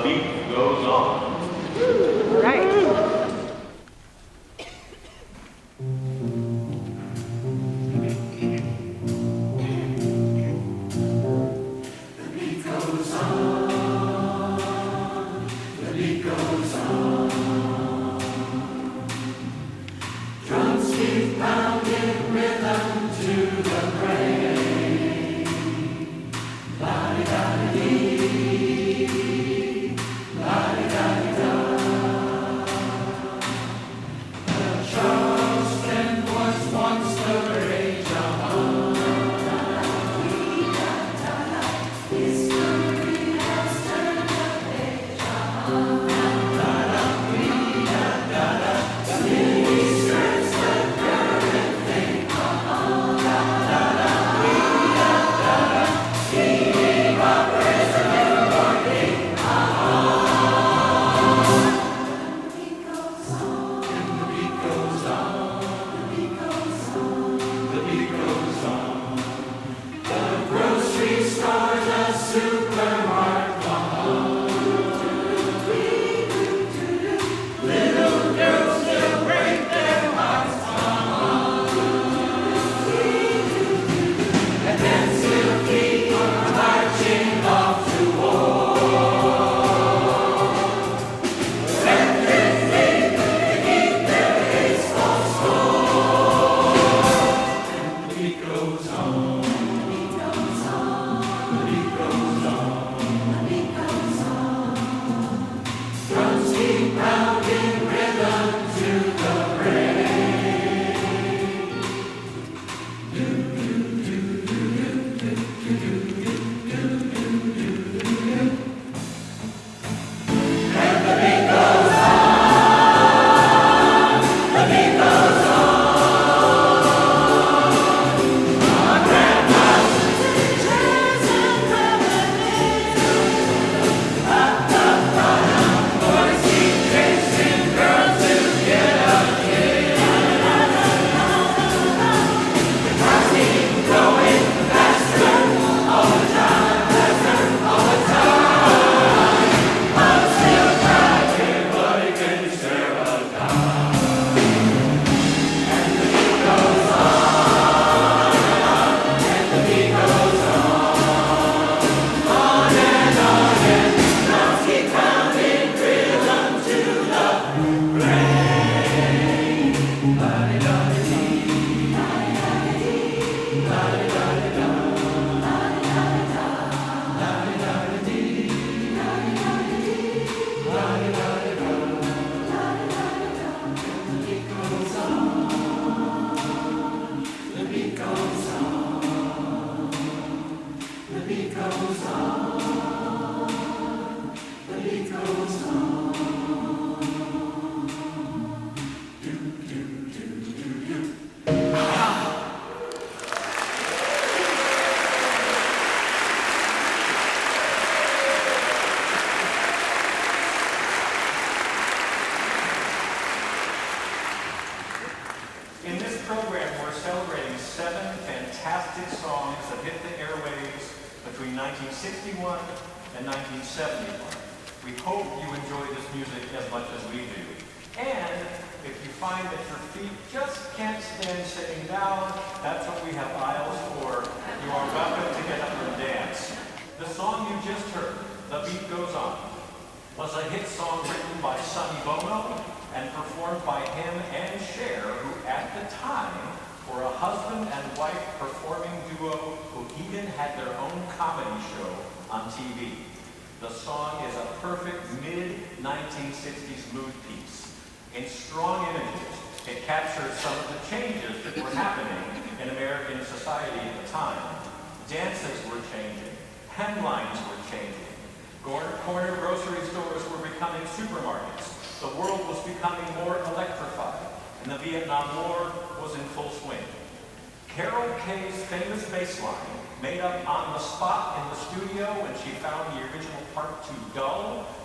The beat goes on. All right.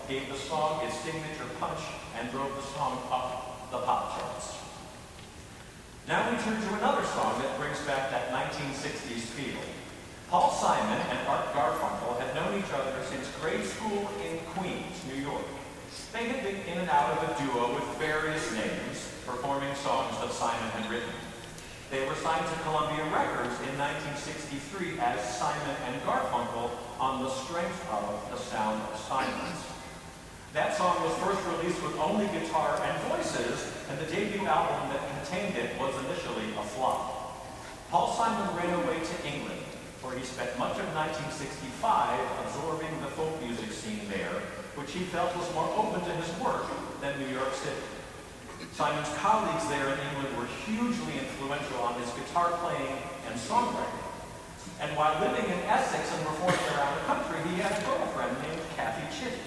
Gave the song its signature punch and drove the song up the pop charts. Now we turn to another song that brings back that 1960s feel. Paul Simon and Art Garfunkel had known each each other since grade school in Queens, New York. They had been in and out of a duo with various names, performing songs that Simon had written. They were signed to Columbia Records in 1963 as Simon and Garfunkel on the strength of The Sound of Silence. That song was first released with only guitar and voices, and the debut album that contained it was initially a flop. Paul Simon ran away to England, where he spent much of 1965 absorbing the folk music scene there, which he felt was more open to his work than New York City. Simon's colleagues there in England were hugely influential on his guitar playing and songwriting. And while living in Essex and performing around the country, he had a girlfriend named Kathy Chitty.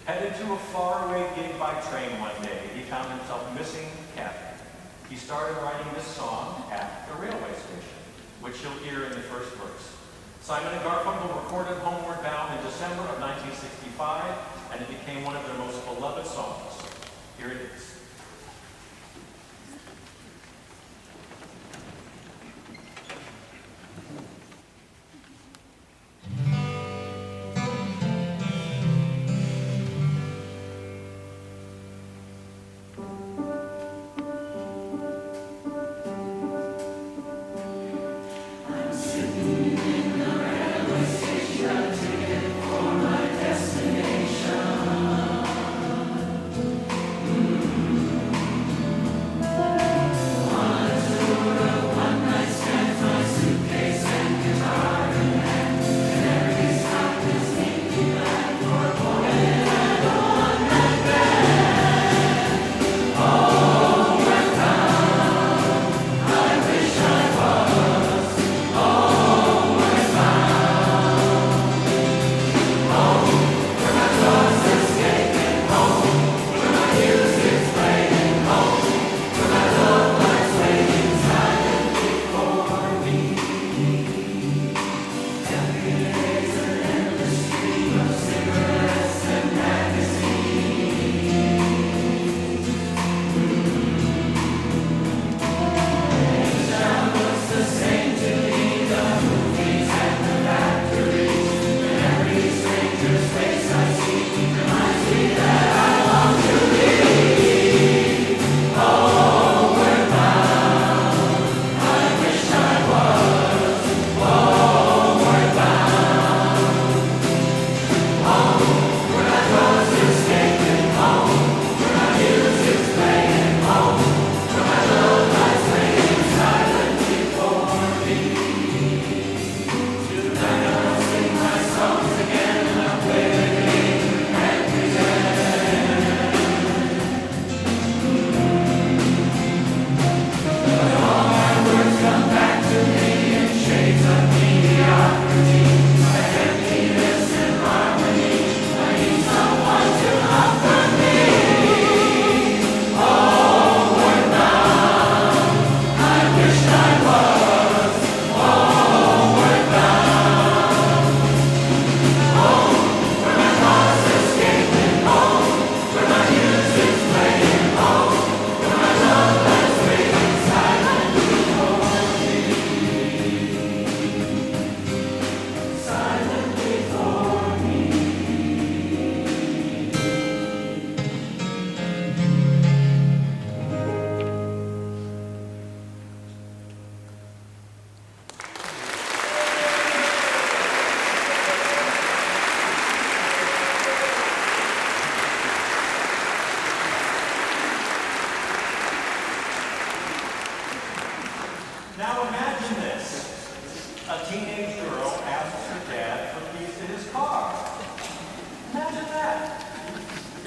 Headed to a faraway gig by train one day, he found himself missing Kathy. He started writing this song at the railway station, which you'll hear in the first verse. Simon and Garfunkel recorded Homeward Bound in December of 1965, and it became one of their most beloved songs. Here it is.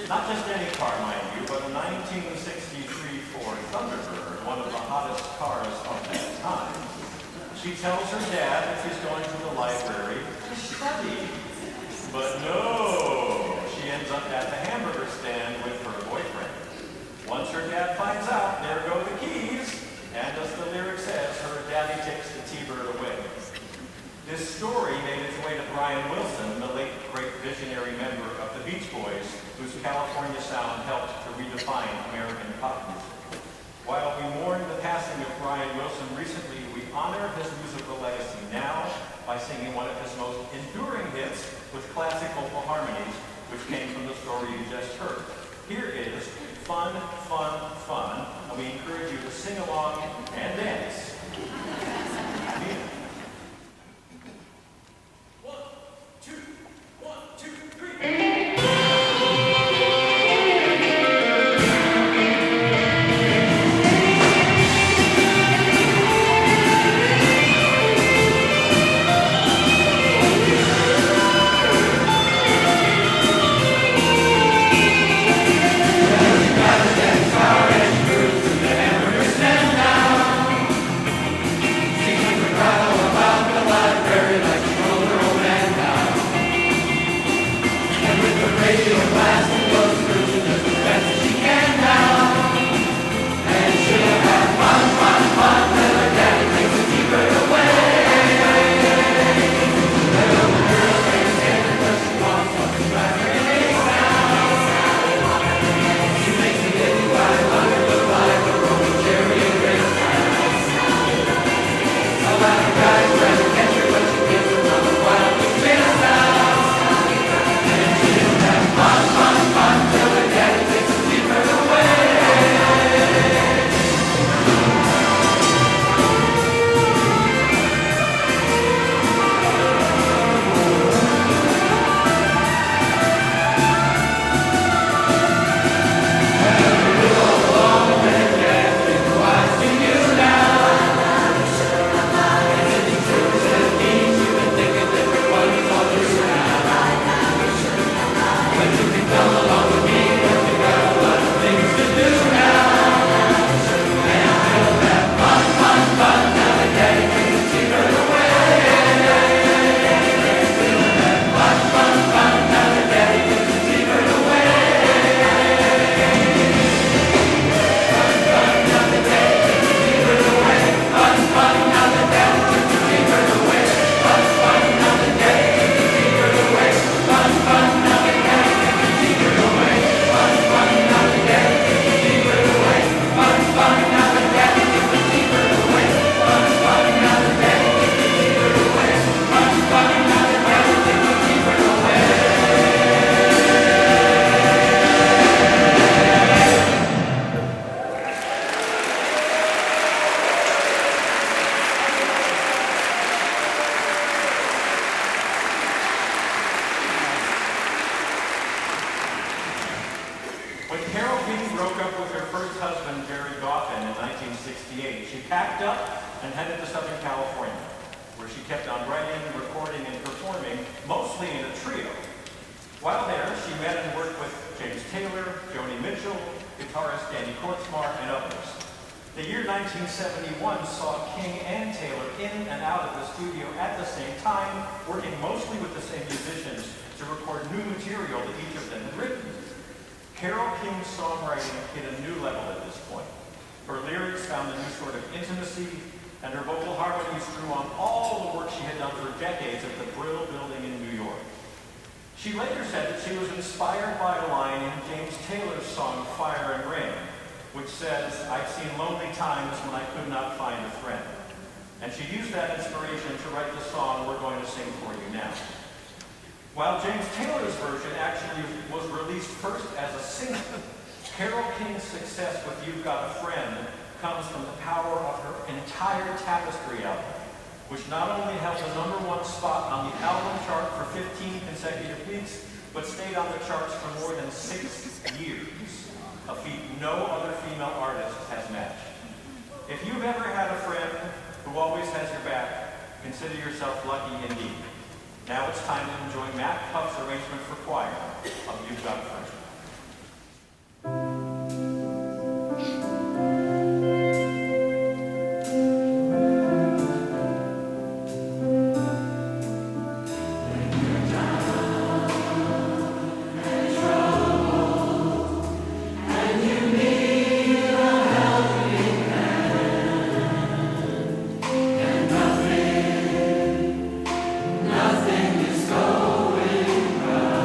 Not just any car, mind you, but a 1963 Ford Thunderbird, one of the hottest cars of that time. She tells her dad that she's going to the library to study. But no, she ends up at the hamburger stand with her boyfriend. Once her dad finds out, there go the keys, and as the lyric says, her daddy takes the T-Bird away. This story made its way to Brian Wilson, the late great visionary member of the Beach Boys, whose California sound helped to redefine American pop music. While we mourn the passing of Brian Wilson recently, we honor his musical legacy now by singing one of his most enduring hits with classic vocal harmonies, which came from the story you just heard. Here is Fun, Fun, Fun, and we encourage you to sing along and dance. She packed up and headed to Southern California, where she kept on writing, recording, and performing, mostly in a trio. While there, she met and worked with James Taylor, Joni Mitchell, guitarist Danny Kortzmar, and others. The year 1971 saw King and Taylor in and out of the studio at the same time, working mostly with the same musicians to record new material that each of them had written. Carole King's songwriting hit a new level at this point. Her lyrics found a new sort of intimacy, and her vocal harmonies drew on all the work she had done for decades at the Brill Building in New York. She later said that she was inspired by a line in James Taylor's song Fire and Rain, which says, "I've seen lonely times when I could not find a friend." And she used that inspiration to write the song we're going to sing for you now. While James Taylor's version actually was released first as a single, Carole King's success with You've Got a Friend comes from the power of her entire Tapestry album, which not only held the #1 spot on the album chart for 15 consecutive weeks, but stayed on the charts for more than 6 years, a feat no other female artist has matched. If you've ever had a friend who always has your back, consider yourself lucky indeed. Now it's time to enjoy Matt Puff's arrangement for choir of You've Got a Friend. Nothing is going right.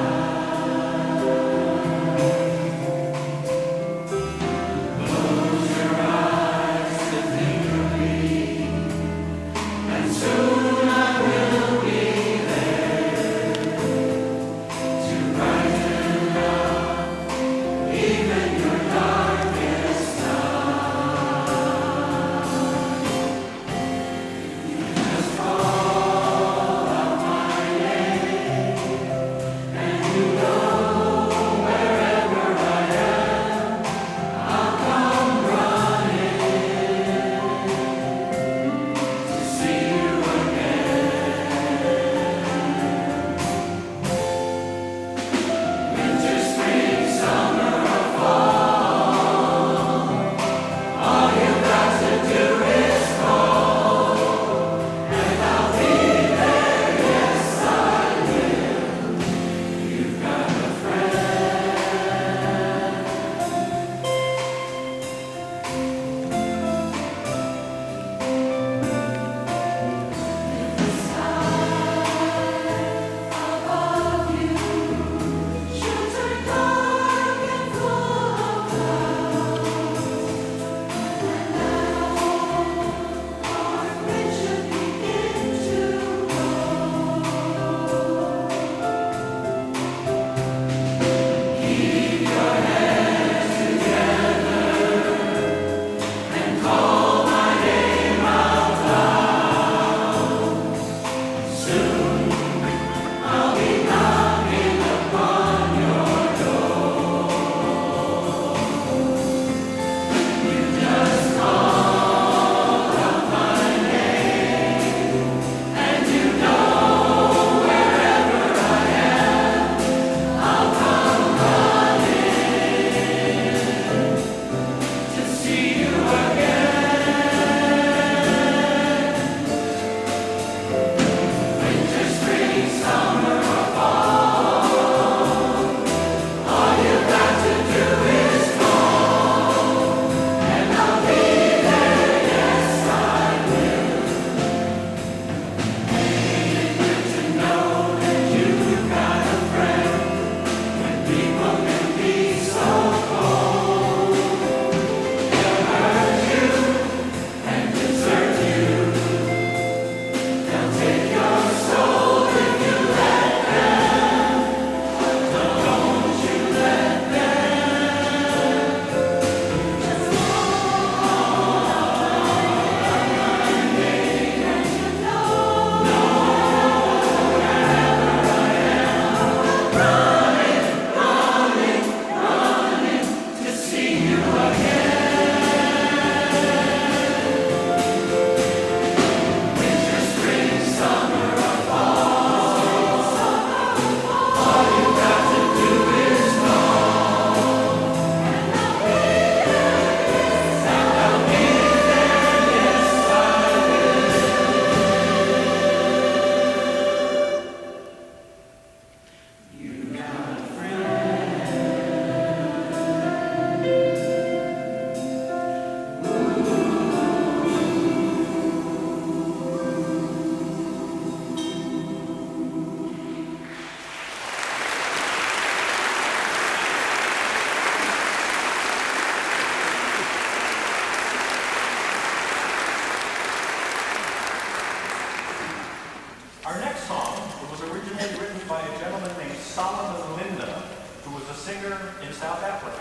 originally written by a gentleman named Solomon Linda, who was a singer in South Africa.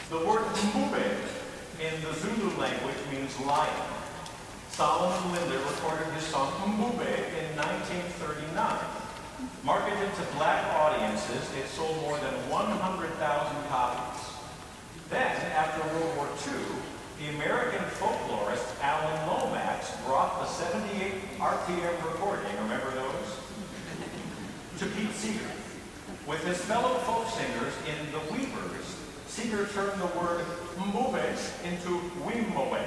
The word mbube in the Zulu language means lion. Solomon Linda recorded his song Mbube in 1939. Marketed to black audiences, it sold more than 100,000 copies. Then, after World War II, the American folklorist Alan Lomax brought the 78 RPM recording, remember those? To Pete Seeger. With his fellow folk singers in the Weavers, Seeger turned the word mbube into wimmoe.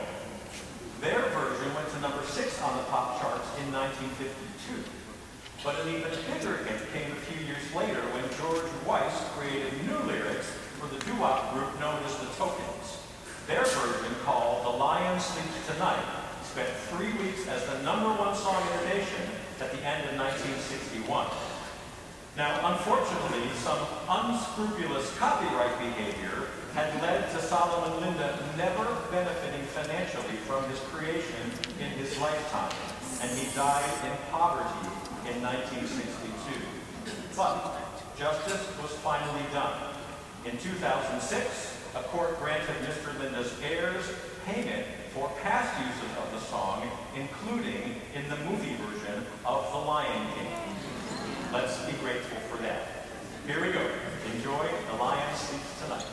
Their version went to number 6 on the pop charts in 1952. But an even bigger hit came a few years later when George Weiss created new lyrics for the doo-wop group known as the Tokens. Their version, called The Lion Sleeps Tonight, spent 3 weeks as the #1 song in the nation at the end of 1961. Now, unfortunately, some unscrupulous copyright behavior had led to Solomon Linda never benefiting financially from his creation in his lifetime, and he died in poverty in 1962. But justice was finally done. In 2006, a court granted Mr. Linda's heirs payment for past uses of the song, including in the movie version of The Lion King. Let's be grateful for that. Here we go. Enjoy The Lion Sleeps Tonight.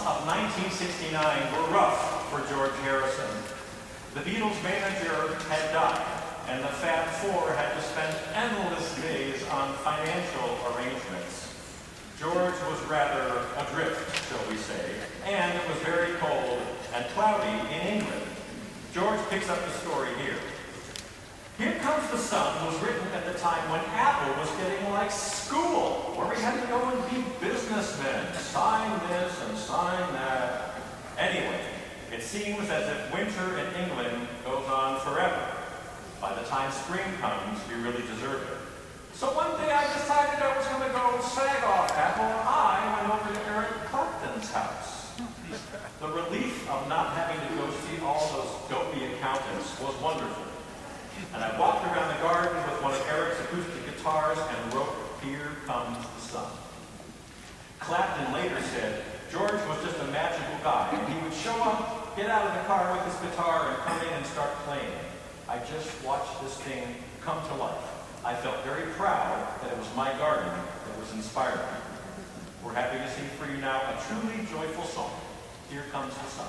Of 1969 were rough for George Harrison. The Beatles' manager had died, and the Fab Four had to spend endless days on financial arrangements. George was rather adrift, shall we say, and it was very cold and cloudy in England. George picks up the story here. Here Comes the Sun was written at the time when Apple was getting like school, where we had to go and be businessmen, sign this and sign that. Anyway, it seems as if winter in England goes on forever. By the time spring comes, we really deserve it. So one day I decided I was going to go sag off Apple, and I went over to Eric Clapton's house. The relief of not having to go see all those dopey accountants was wonderful. And I walked around the garden with one of Eric's acoustic guitars and wrote, "Here Comes the Sun." Clapton later said, George was just a magical guy, and he would show up, get out of the car with his guitar, and come in and start playing. I just watched this thing come to life. I felt very proud that it was my garden that was inspiring. We're happy to sing for you now a truly joyful song. Here Comes the Sun.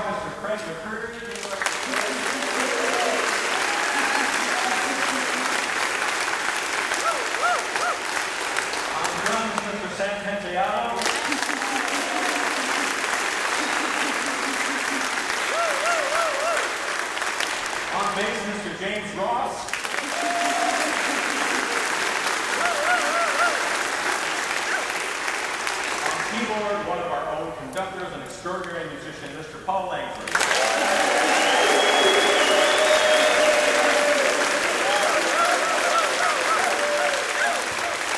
Mr. Kraig McCreary. On drums, Mr. Sam Penteado. On bass, Mr. James Ross. On keyboard, one of our own conductors and extraordinary musician, Mr. Paul Langford.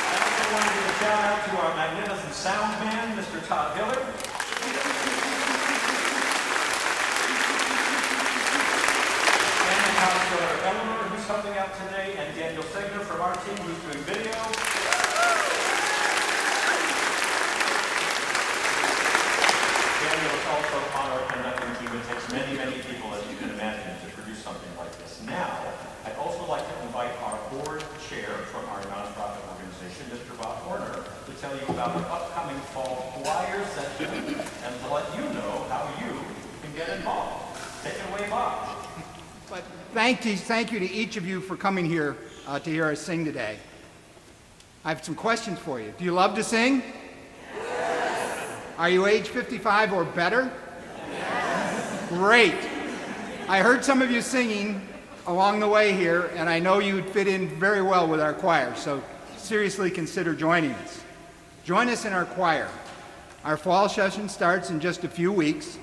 I also want to give a shout out to our magnificent sound man, Mr. Todd Hiller. And our daughter Eleanor, who's helping out today, and Daniel Segner from our team who's doing video. Daniel is also on our conducting team. It takes many, many people, as you can imagine, to produce something like this. Now, I'd also like to invite our board chair from our nonprofit organization, Mr. Bob Horner, to tell you about the upcoming fall choir session and to let you know how you can get involved. Take it away, Bob. But thank you to each of you for coming here to hear us sing today. I have some questions for you. Do you love to sing? Yes. Are you age 55 or better? Yes. Great. I heard some of you singing along the way here, and I know you'd fit in very well with our choir, so seriously consider joining us. Join us in our choir. Our fall session starts in just a few weeks.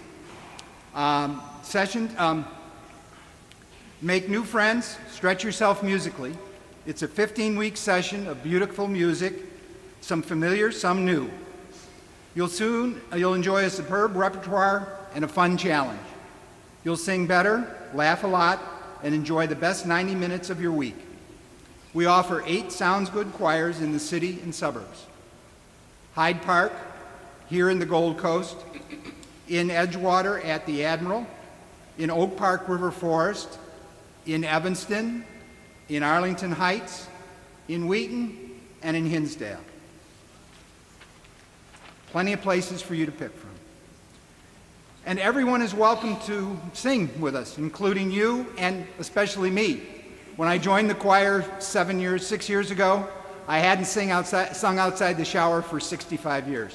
Make new friends, stretch yourself musically. It's a 15-week session of beautiful music, some familiar, some new. You'll enjoy a superb repertoire and a fun challenge. You'll sing better, laugh a lot, and enjoy the best 90 minutes of your week. We offer 8 Sounds Good choirs in the city and suburbs. Hyde Park, here in the Gold Coast, in Edgewater at the Admiral, in Oak Park River Forest, in Evanston, in Arlington Heights, in Wheaton, and in Hinsdale. Plenty of places for you to pick from. And everyone is welcome to sing with us, including you and especially me. When I joined the choir 6 years ago, I hadn't sung outside the shower for 65 years.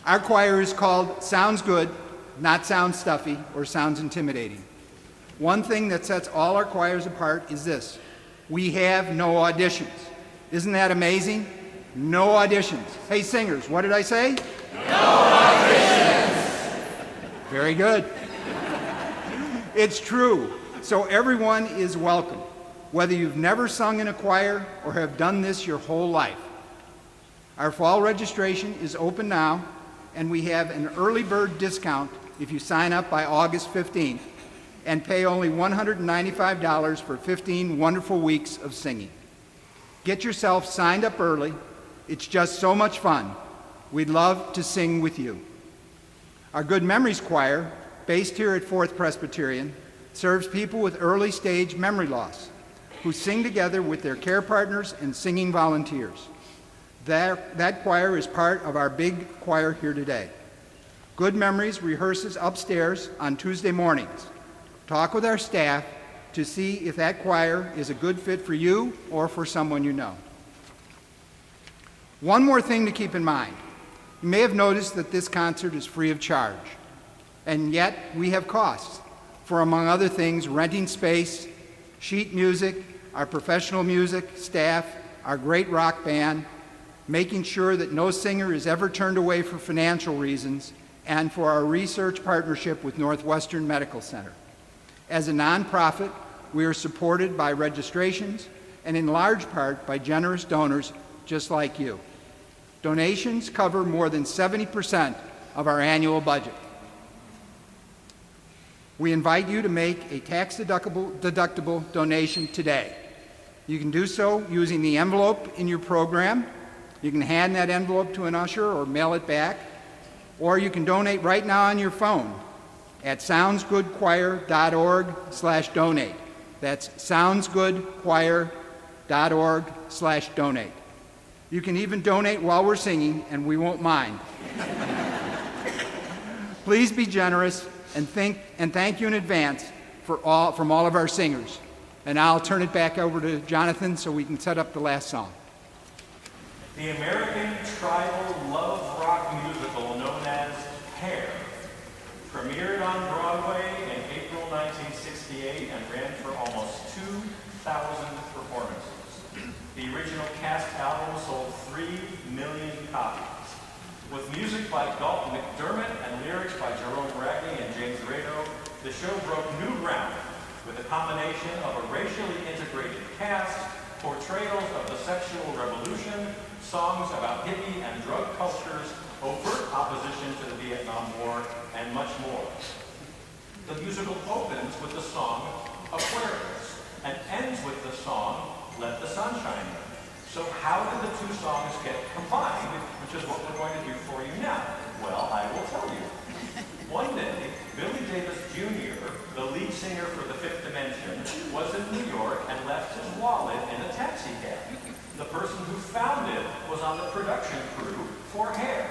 Our choir is called Sounds Good, not Sounds Stuffy or Sounds Intimidating. One thing that sets all our choirs apart is this: we have no auditions. Isn't that amazing? No auditions. Hey singers, what did I say? No auditions! Very good. It's true. So everyone is welcome, whether you've never sung in a choir or have done this your whole life. Our fall registration is open now, and we have an early bird discount if you sign up by August 15th and pay only $195 for 15 wonderful weeks of singing. Get yourself signed up early. It's just so much fun. We'd love to sing with you. Our Good Memories Choir, based here at 4th Presbyterian, serves people with early stage memory loss who sing together with their care partners and singing volunteers. That choir is part of our big choir here today. Good Memories rehearses upstairs on Tuesday mornings. Talk with our staff to see if that choir is a good fit for you or for someone you know. One more thing to keep in mind. You may have noticed that this concert is free of charge, and yet we have costs for, among other things, renting space, sheet music, our professional music, staff, our great rock band, making sure that no singer is ever turned away for financial reasons, and for our research partnership with Northwestern Medical Center. As a nonprofit, we are supported by registrations and in large part by generous donors just like you. Donations cover more than 70% of our annual budget. We invite you to make a tax-deductible donation today. You can do so using the envelope in your program. You can hand that envelope to an usher or mail it back, or you can donate right now on your phone at soundsgoodchoir.org/donate. That's soundsgoodchoir.org/donate. You can even donate while we're singing, and we won't mind. Please be generous, and thank you in advance from all of our singers. And I'll turn it back over to Jonathan so we can set up the last song. The American tribal love rock musical known as Hair premiered on Broadway in April 1968 and ran for almost 2,000 performances. The original cast album sold 3 million copies. With music by Dalton McDermott and lyrics by Jerome Ragley and James Rado, the show broke new ground with a combination of a racially integrated cast, portrayals of the sexual revolution, songs about hippie and drug cultures, overt opposition to the Vietnam War, and much more. The musical opens with the song Aquarius, and ends with the song, Let the Sun Shine In. So how did the two songs get combined, which is what we're going to do for you now? Well, I will tell you. One day, Billy Davis Jr., the lead singer for the Fifth Dimension, was in New York and left his wallet in a taxi cab. The person who found it was on the production crew for Hair.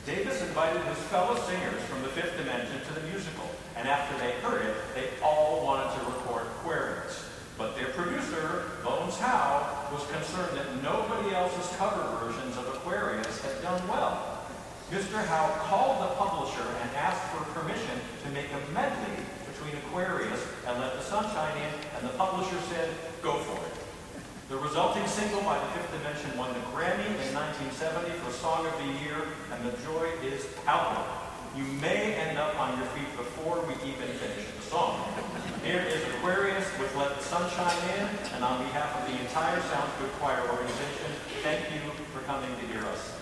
Davis invited his fellow singers from the Fifth Dimension to the musical, and after they heard it, they all wanted to record Aquarius. But their producer, Bones Howe, was concerned that nobody else's cover versions of Aquarius had done well. Mr. Howe called the publisher and asked for permission to make a medley between Aquarius and Let the Sun Shine In, and the publisher said, go for it. The resulting single by the Fifth Dimension won the Grammy in 1970 for Song of the Year, and the joy is palpable. You may end up on your feet before we even finish the song. Here is Aquarius with Let the Sun Shine In, and on behalf of the entire Sounds Good Choir organization, thank you for coming to hear us.